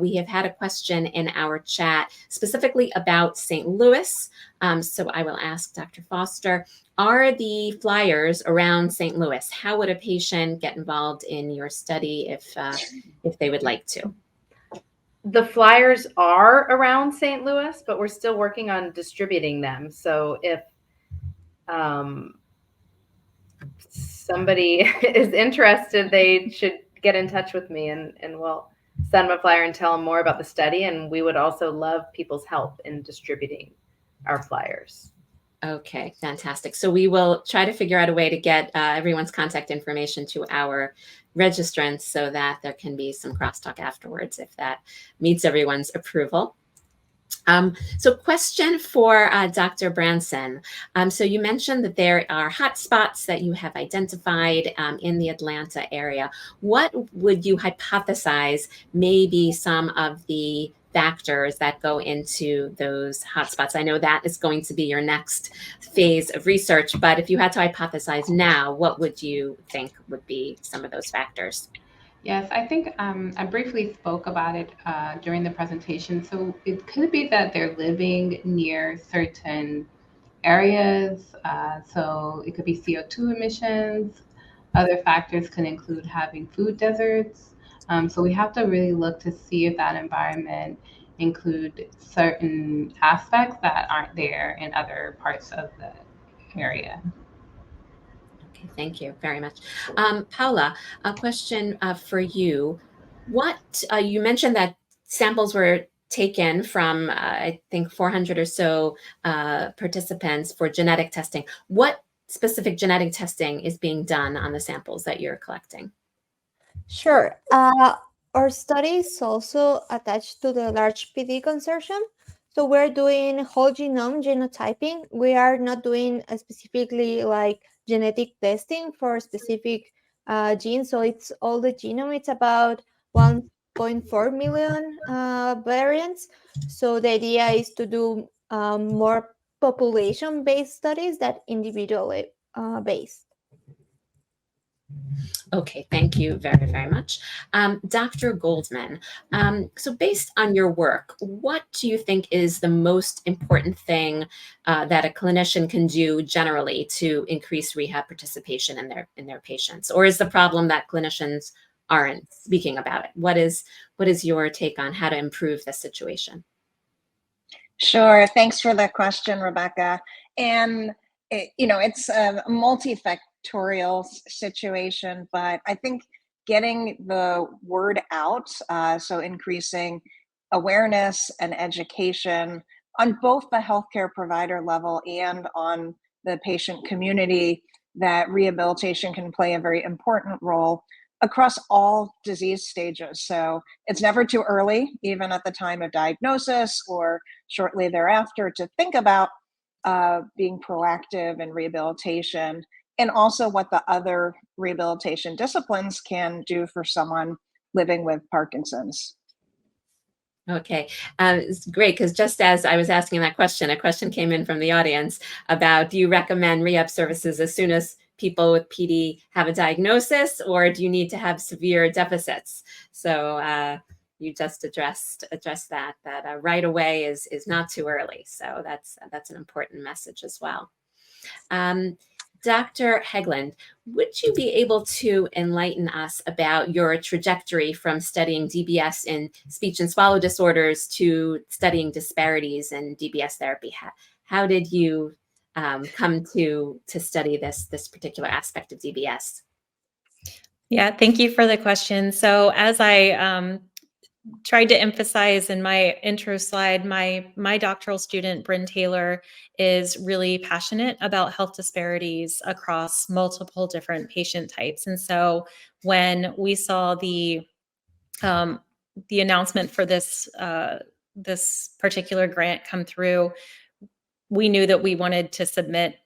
we have had a question in our chat specifically about St. Louis. So I will ask Dr. Foster, are the flyers around St. Louis? How would a patient get involved in your study if they would like to? The flyers are around St. Louis, but we're still working on distributing them. So if somebody is interested, they should get in touch with me, and we'll send them a flyer and tell them more about the study. And we would also love people's help in distributing our flyers. Okay, fantastic. So we will try to figure out a way to get everyone's contact information to our registrants so that there can be some crosstalk afterwards if that meets everyone's approval. So question for Dr. Bronson. So you mentioned that there are hotspots that you have identified in the Atlanta area. What would you hypothesize may be some of the factors that go into those hotspots? I know that is going to be your next phase of research, but if you had to hypothesize now, what would you think would be some of those factors? Yes, I think I briefly spoke about it during the presentation. So it could be that they're living near certain areas. So it could be CO2 emissions. Other factors can include having food deserts. So we have to really look to see if that environment include certain aspects that aren't there in other parts of the area. Okay, thank you very much. Paula, a question for you. What you mentioned that samples were taken from, I think, 400 or so participants for genetic testing. What specific genetic testing is being done on the samples that you're collecting? Sure. Our study is also attached to the large PD consortium. So we're doing whole genome genotyping. We are not doing specifically like genetic testing for specific genes. So it's all the genome. It's about 1.4 million variants. So the idea is to do more population-based studies than individually based. Okay, thank you very, very much. Dr. Goldman, so based on your work, what do you think is the most important thing that a clinician can do generally to increase rehab participation in their patients? Or is the problem that clinicians aren't speaking about it? What is your take on how to improve the situation? Sure, thanks for the question, Rebecca. And it's a multifactorial situation, but I think getting the word out, so increasing awareness and education on both the healthcare provider level and on the patient community, that rehabilitation can play a very important role across all disease stages. So it's never too early, even at the time of diagnosis or shortly thereafter, to think about being proactive in rehabilitation, and also what the other rehabilitation disciplines can do for someone living with Parkinson's. Okay, it's great, because just as I was asking that question, a question came in from the audience about, do you recommend rehab services as soon as people with PD have a diagnosis, or do you need to have severe deficits? So you just addressed that right away is not too early. So that's an important message as well. Dr. Hegland, would you be able to enlighten us about your trajectory from studying DBS in speech and swallow disorders to studying disparities in DBS therapy? How did you come to study this particular aspect of DBS? Yeah, thank you for the question. So as I tried to emphasize in my intro slide, my doctoral student, Bryn Taylor, is really passionate about health disparities across multiple different patient types. And so when we saw the announcement for this particular grant come through, we knew that we wanted to submit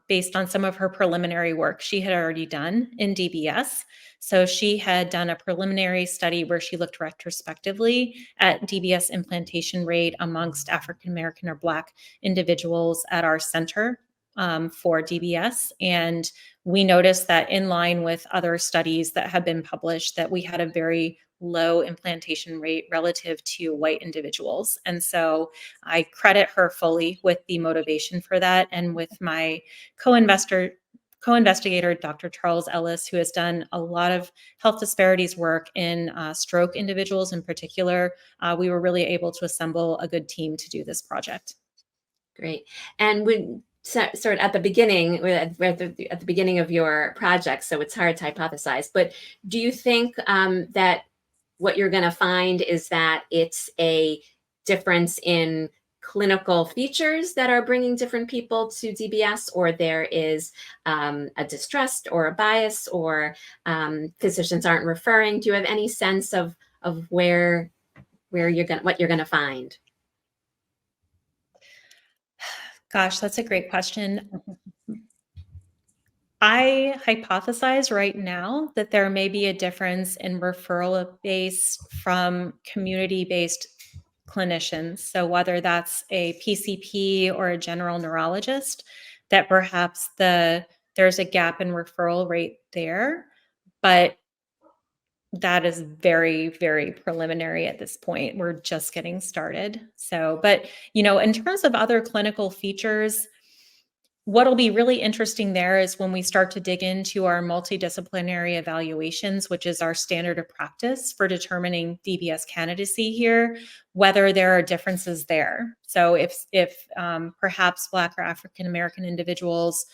based on some of her preliminary work she had already done in DBS. So she had done a preliminary study where she looked retrospectively at DBS implantation rate amongst African American or Black individuals at our center for DBS. And we noticed that in line with other studies that have been published, that we had a very low implantation rate relative to white individuals. And so I credit her fully with the motivation for that, and with my co-investigator, Dr. Charles Ellis, who has done a lot of health disparities work in stroke individuals in particular. We were really able to assemble a good team to do this project. Great. And when sort of at the beginning, we're at the beginning of your project, so it's hard to hypothesize, but do you think that what you're going to find is that it's a difference in clinical features that are bringing different people to DBS, or there is a distrust or a bias, or physicians aren't referring? Do you have any sense of where what you're going to find? Gosh, that's a great question. I hypothesize right now that there may be a difference in referral base from community-based clinicians. So whether that's a PCP or a general neurologist, that perhaps there's a gap in referral rate there, but that is very, very preliminary at this point. We're just getting started. So, but in terms of other clinical features, what'll be really interesting there is when we start to dig into our multidisciplinary evaluations, which is our standard of practice for determining DBS candidacy here, whether there are differences there. So if perhaps Black or African American individuals,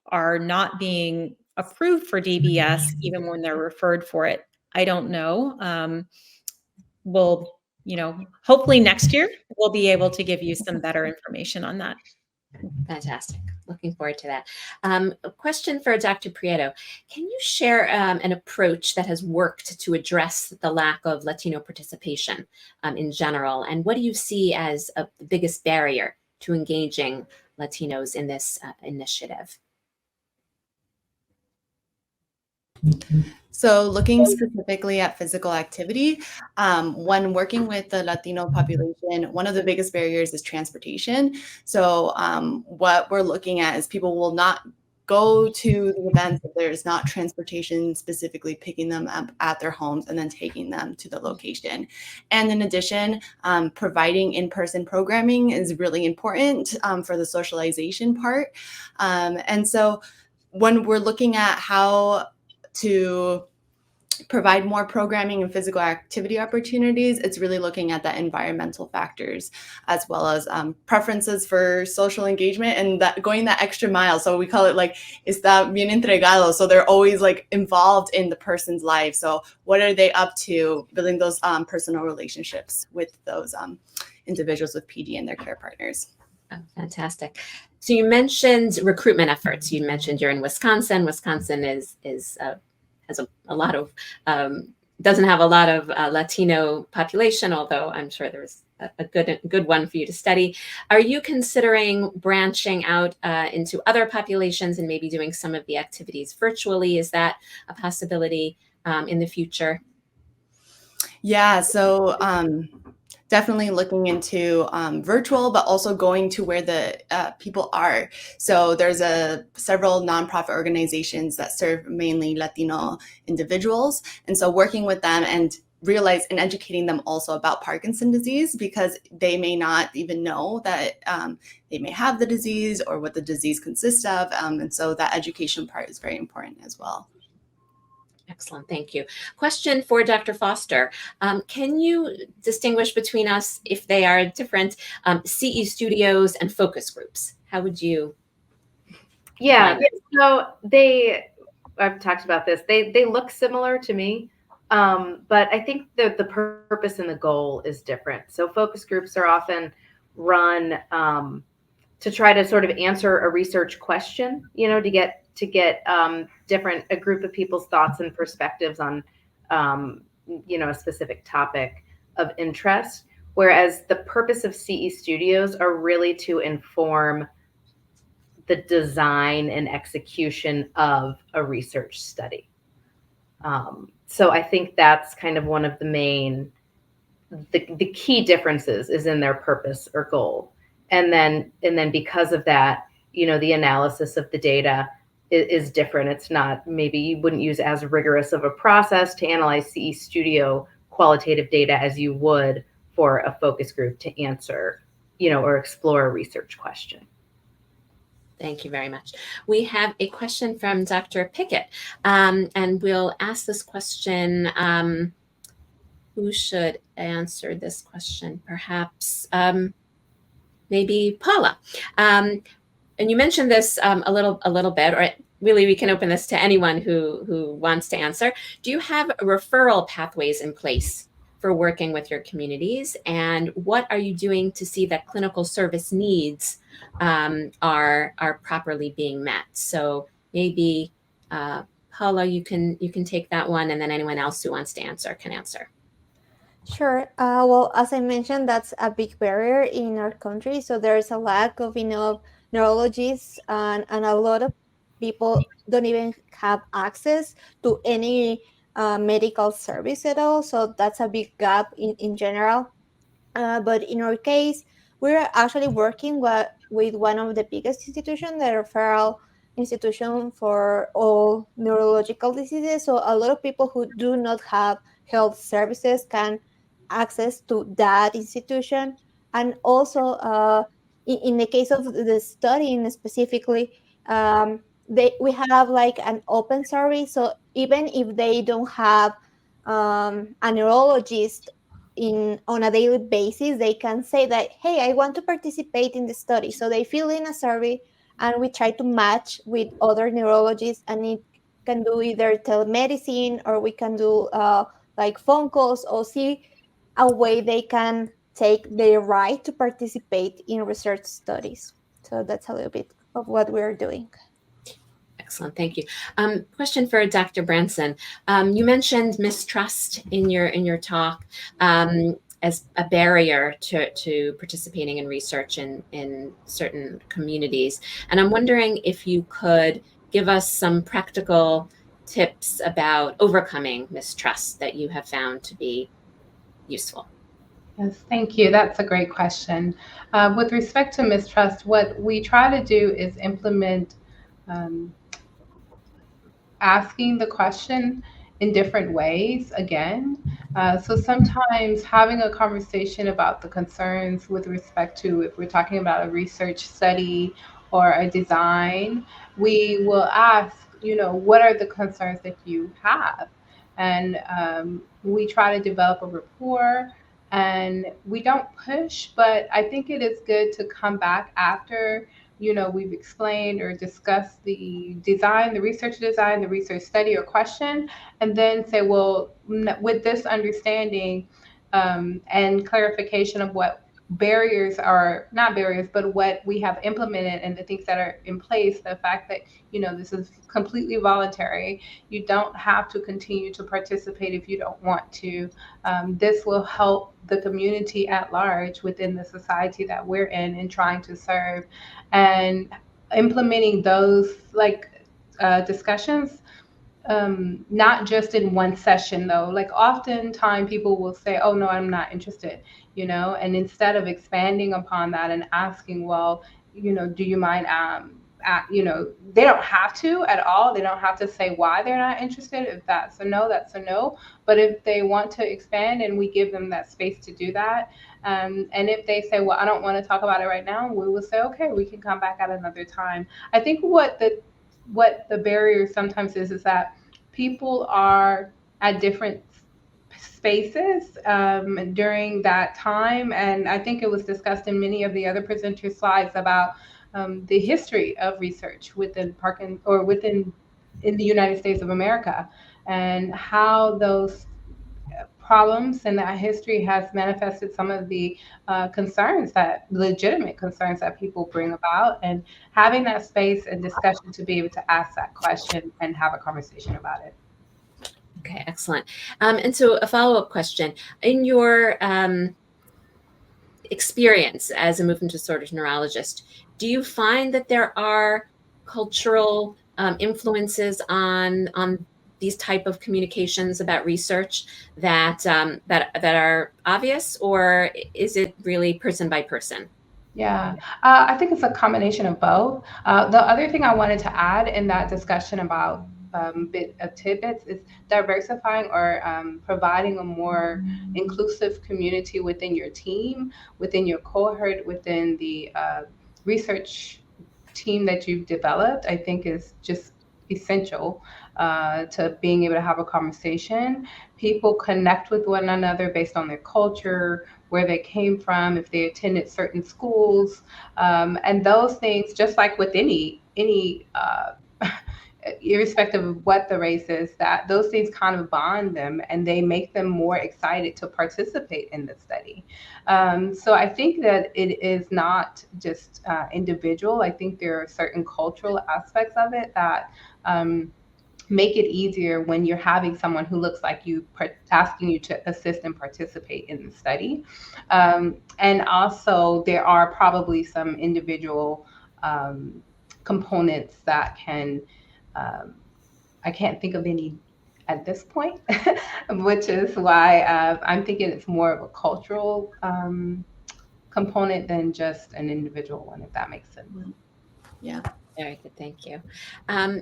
are not being approved for DBS even when they're referred for it, I don't know. We'll, hopefully next year we'll be able to give you some better information on that. Fantastic. Looking forward to that. A question for Dr. Prieto. Can you share an approach that has worked to address the lack of Latino participation in general? And what do you see as the biggest barrier to engaging Latinos in this initiative? So looking specifically at physical activity, when working with the Latino population, one of the biggest barriers is transportation. So what we're looking at is people will not go to the events if there's not transportation specifically picking them up at their homes and then taking them to the location. And in addition, providing in-person programming is really important for the socialization part. And so when we're looking at how to provide more programming and physical activity opportunities, it's really looking at the environmental factors as well as preferences for social engagement and that going that extra mile. So we call it está bien entregado. So they're always involved in the person's life. So what are they up to, building those personal relationships with those individuals with PD and their care partners. Oh, fantastic. So you mentioned recruitment efforts. You mentioned you're in Wisconsin. Wisconsin has a lot of doesn't have a lot of Latino population, although I'm sure there's a good one for you to study. Are you considering branching out into other populations and maybe doing some of the activities virtually? Is that a possibility in the future? Yeah, so definitely looking into virtual, but also going to where the people are. So there's several nonprofit organizations that serve mainly Latino individuals. And so working with them and educating them also about Parkinson's disease, because they may not even know that they may have the disease or what the disease consists of. And so that education part is very important as well. Excellent, thank you. Question for Dr. Foster. Can you distinguish between us, if they are different, CE studios and focus groups? How would you? Yeah, so I've talked about this. They look similar to me, but I think the purpose and the goal is different. So focus groups are often run to try to sort of answer a research question, to get a group of people's thoughts and perspectives on, a specific topic of interest. Whereas the purpose of CE studios are really to inform the design and execution of a research study. So I think that's kind of one of the key differences is in their purpose or goal. And then because of that, the analysis of the data is different. It's not, maybe you wouldn't use as rigorous of a process to analyze CE Studio qualitative data as you would for a focus group to answer, or explore a research question. Thank you very much. We have a question from Dr. Pickett, and we'll ask this question. Who should answer this question? Perhaps maybe Paula. And you mentioned this a little bit, or really we can open this to anyone who wants to answer. Do you have referral pathways in place for working with your communities? And what are you doing to see that clinical service needs are properly being met? So maybe Paula, you can take that one, and then anyone else who wants to answer can answer. Sure. Well, as I mentioned, that's a big barrier in our country. So there's a lack of enough neurologists, and a lot of people don't even have access to any medical service at all. So that's a big gap in general. But in our case, we're actually working with one of the biggest institutions, the referral institution for all neurological diseases. So a lot of people who do not have health services can access to that institution. And also, in the case of the studying specifically, we have like an open survey. So even if they don't have a neurologist on a daily basis, they can say that, hey, I want to participate in the study. So they fill in a survey, and we try to match with other neurologists, and it can do either telemedicine, or we can do like phone calls, or see a way they can take their right to participate in research studies. So that's a little bit of what we're doing. Excellent, thank you. Question for Dr. Bronson. You mentioned mistrust in your talk as a barrier to participating in research in certain communities. And I'm wondering if you could give us some practical tips about overcoming mistrust that you have found to be useful. Yes, thank you. That's a great question. With respect to mistrust, what we try to do is implement asking the question in different ways again. So sometimes having a conversation about the concerns with respect to, if we're talking about a research study or a design, we will ask, what are the concerns that you have? And we try to develop a rapport, and we don't push, but I think it is good to come back after we've explained or discussed the design, the research design, the research study or question, and then say, well, with this understanding and clarification of what barriers are, not barriers, but what we have implemented and the things that are in place, the fact that, this is completely voluntary. You don't have to continue to participate if you don't want to. This will help the community at large within the society that we're in trying to serve, and implementing those discussions, not just in one session though. Like oftentimes people will say, oh no, I'm not interested, and instead of expanding upon that and asking, well, do you mind, they don't have to at all. They don't have to say why they're not interested. If that's a no, that's a no. But if they want to expand and we give them that space to do that, and if they say, well, I don't want to talk about it right now, we will say, okay, we can come back at another time. I think what the barrier sometimes is that people are at different spaces during that time. And I think it was discussed in many of the other presenters' slides about the history of research within Parkinson or in the United States of America, and how those problems and that history has manifested some of the legitimate concerns that people bring about, and having that space and discussion to be able to ask that question and have a conversation about it. Okay, excellent. And so a follow-up question. In your experience as a movement disorder neurologist, do you find that there are cultural influences on these type of communications about research that are obvious, or is it really person by person? Yeah, I think it's a combination of both. The other thing I wanted to add in that discussion about bit of tidbits is diversifying or providing a more inclusive community within your team, within your cohort, within the research team that you've developed. I think is just essential to being able to have a conversation. People connect with one another based on their culture, where they came from, if they attended certain schools, and those things. Just like with any irrespective of what the race is, that those things kind of bond them and they make them more excited to participate in the study. So I think that it is not just individual. I think there are certain cultural aspects of it that make it easier when you're having someone who looks like you asking you to assist and participate in the study. And also there are probably some individual components that can, I can't think of any at this point, which is why I'm thinking it's more of a cultural component than just an individual one, if that makes sense. Yeah. Very good, thank you.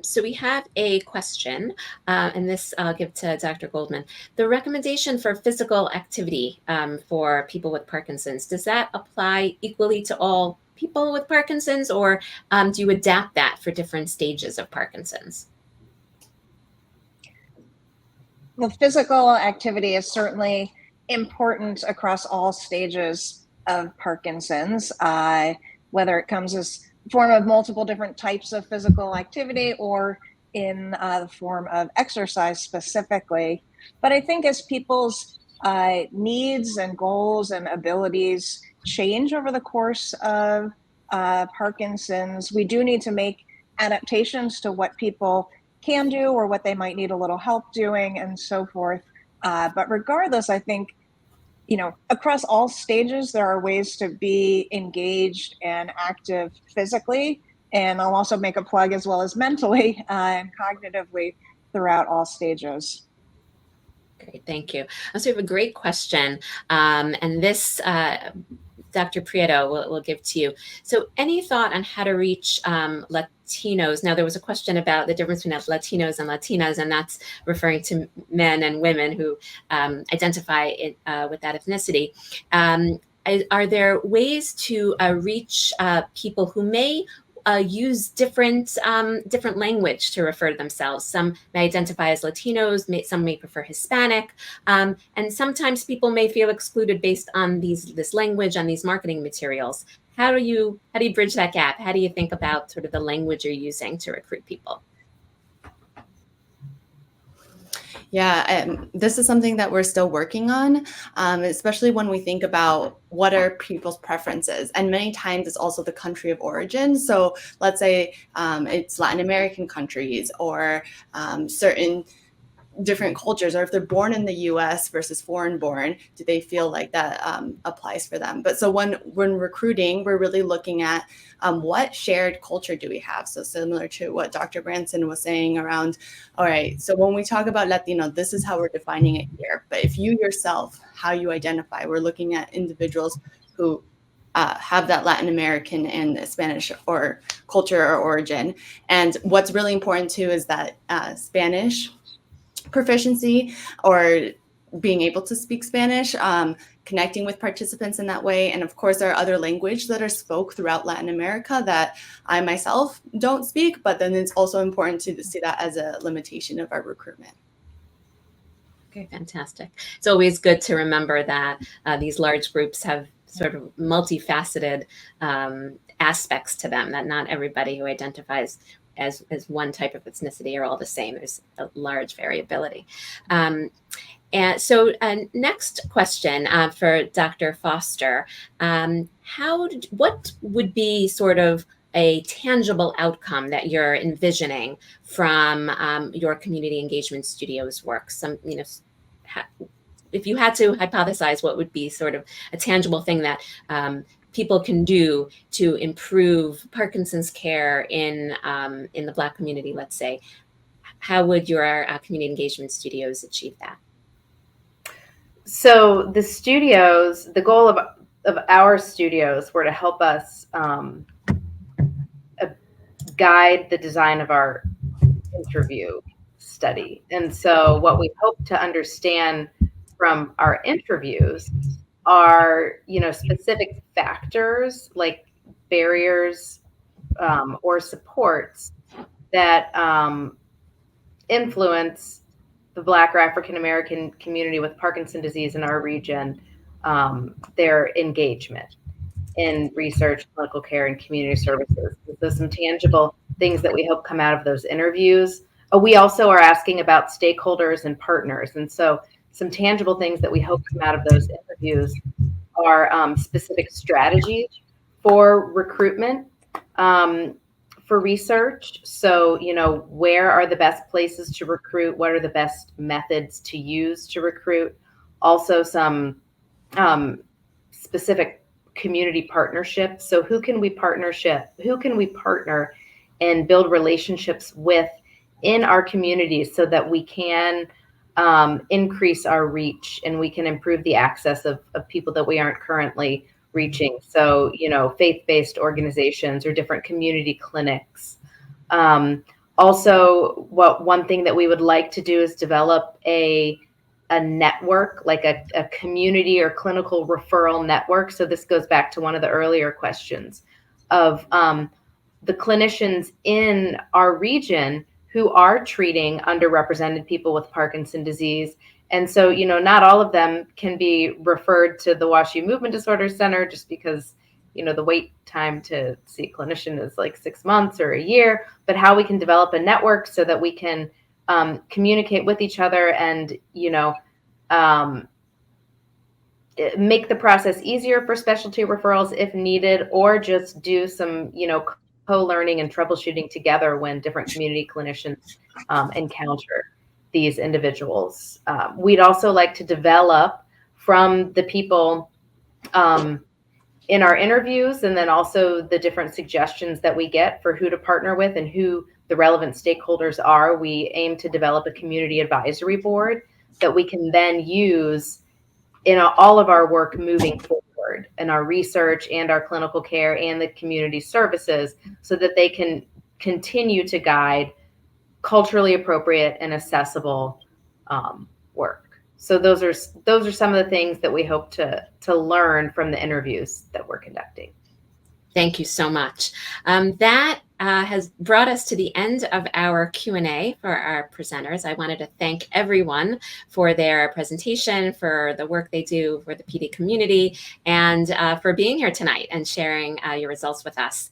So we have a question, and this I'll give to Dr. Goldman. The recommendation for physical activity for people with Parkinson's, does that apply equally to all people with Parkinson's, or do you adapt that for different stages of Parkinson's? Well, physical activity is certainly important across all stages of Parkinson's, whether it comes as form of multiple different types of physical activity or in the form of exercise specifically. But I think as people's needs and goals and abilities change over the course of Parkinson's, we do need to make adaptations to what people can do or what they might need a little help doing and so forth. But regardless, I think, across all stages, there are ways to be engaged and active physically. And I'll also make a plug as well as mentally and cognitively throughout all stages. Great, thank you. So we have a great question. And this, Dr. Prieto, we'll give to you. So any thought on how to reach Latinos? Now, there was a question about the difference between Latinos and Latinas, and that's referring to men and women who identify with that ethnicity. Are there ways to reach people who may use different language to refer to themselves? Some may identify as Latinos, some may prefer Hispanic, and sometimes people may feel excluded based on this language and these marketing materials. How do you bridge that gap? How do you think about sort of the language you're using to recruit people? Yeah, this is something that we're still working on, especially when we think about what are people's preferences. And many times it's also the country of origin. So let's say it's Latin American countries or certain different cultures, or if they're born in the US versus foreign born, do they feel like that applies for them? But so when recruiting, we're really looking at what shared culture do we have? So similar to what Dr. Bronson was saying around, all right, so when we talk about Latino, this is how we're defining it here. But if you yourself, how you identify, we're looking at individuals who have that Latin American and Spanish or culture or origin. And what's really important too is that Spanish proficiency or being able to speak Spanish, connecting with participants in that way. And of course, there are other languages that are spoke throughout Latin America that I myself don't speak, but then it's also important to see that as a limitation of our recruitment. Okay, fantastic. It's always good to remember that these large groups have sort of multifaceted aspects to them, that not everybody who identifies as one type of ethnicity are all the same. There's a large variability. And so next question for Dr. Foster. What would be sort of a tangible outcome that you're envisioning from your community engagement studio's work? If you had to hypothesize, what would be sort of a tangible thing that people can do to improve Parkinson's care in the Black community, let's say? How would your community engagement studios achieve that? So the studios, the goal of our studios were to help us guide the design of our interview study. And so what we hope to understand from our interviews are, specific factors like barriers or supports that influence the Black or African American community with Parkinson's disease in our region, their engagement in research, clinical care, and community services. So some tangible things that we hope come out of those interviews. We also are asking about stakeholders and partners. And so some tangible things that we hope come out of those interviews are specific strategies for recruitment, for research. So, where are the best places to recruit? What are the best methods to use to recruit? Also some specific community partnerships. So who can we partner and build relationships with in our communities so that we can increase our reach and we can improve the access of people that we aren't currently reaching. So, faith-based organizations or different community clinics. Also, one thing that we would like to do is develop a network, like a community or clinical referral network. So this goes back to one of the earlier questions of the clinicians in our region who are treating underrepresented people with Parkinson's disease. And so, not all of them can be referred to the WashU Movement Disorder Center just because, the wait time to see a clinician is like 6 months or a year, but how we can develop a network so that we can communicate with each other and, make the process easier for specialty referrals if needed, or just do some, co-learning and troubleshooting together when different community clinicians encounter these individuals. We'd also like to develop from the people in our interviews, and then also the different suggestions that we get for who to partner with and who the relevant stakeholders are. We aim to develop a community advisory board that we can then use in all of our work moving forward, in our research and our clinical care and the community services, so that they can continue to guide culturally appropriate and accessible work. So those are some of the things that we hope to learn from the interviews that we're conducting. Thank you so much. That has brought us to the end of our Q&A for our presenters. I wanted to thank everyone for their presentation, for the work they do for the PD community, and for being here tonight and sharing your results with us.